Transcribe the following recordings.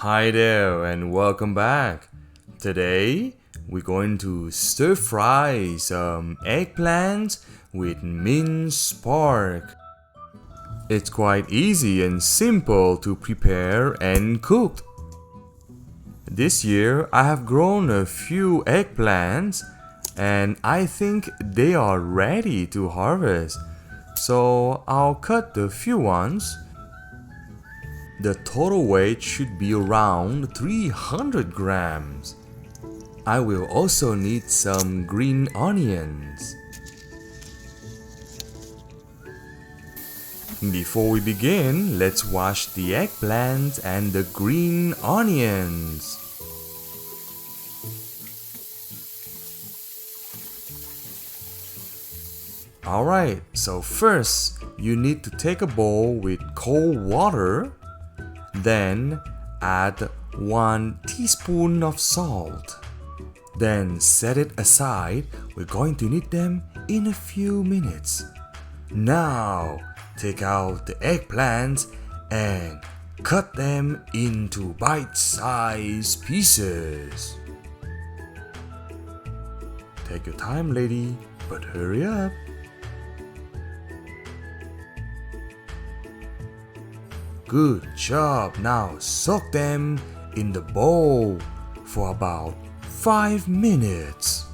Hi there and welcome back. Today we're going to stir fry some eggplants with minced pork. It's quite easy and simple to prepare and cook. This year I have grown a few eggplants and I think they are ready to harvest. So I'll cut the few ones. The total weight should be around 300 grams. I will also need some green onions. Before we begin, let's wash the eggplant and the green onions. Alright, so first you need to take a bowl with cold water. Then add 1 teaspoon of salt. Then set it aside. We're going to need them in a few minutes. Now take out the eggplants and cut them into bite-sized pieces. Take your time, lady, but hurry up. Good job. Now soak them in the bowl for about 5 minutes.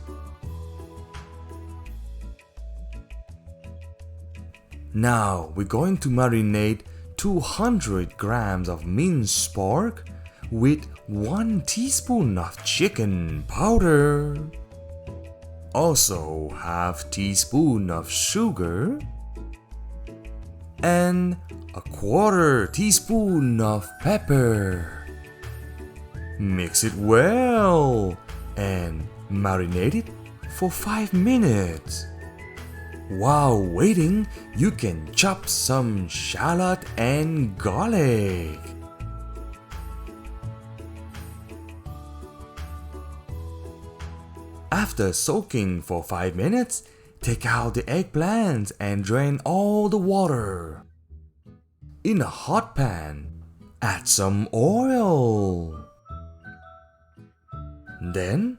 Now we're going to marinate 200 grams of minced pork with 1 teaspoon of chicken powder. Also half teaspoon of sugar and a 1/4 teaspoon of pepper. Mix it well and marinate it for 5 minutes. While waiting, you can chop some shallot and garlic. After soaking for 5 minutes, take out the eggplants and drain all the water. In a hot pan, add some oil. Then,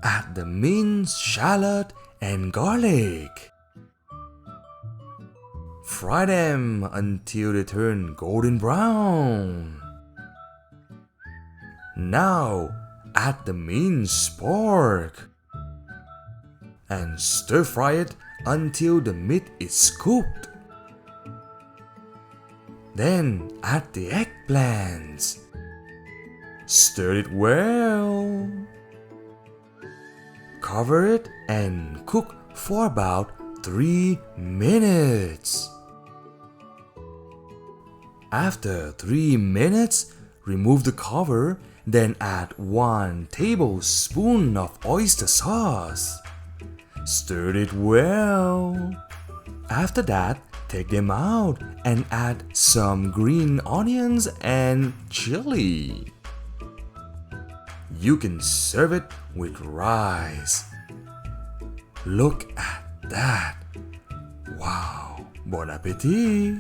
add the minced shallot and garlic. Fry them until they turn golden brown. Now, add the minced pork and stir fry it until the meat is cooked. Then add the eggplants. Stir it well. Cover it and cook for about 3 minutes. After 3 minutes, remove the cover, then add 1 tablespoon of oyster sauce. Stir it well. After that, take them out and add some green onions and chili. You can serve it with rice. Look at that. Wow, bon appetit!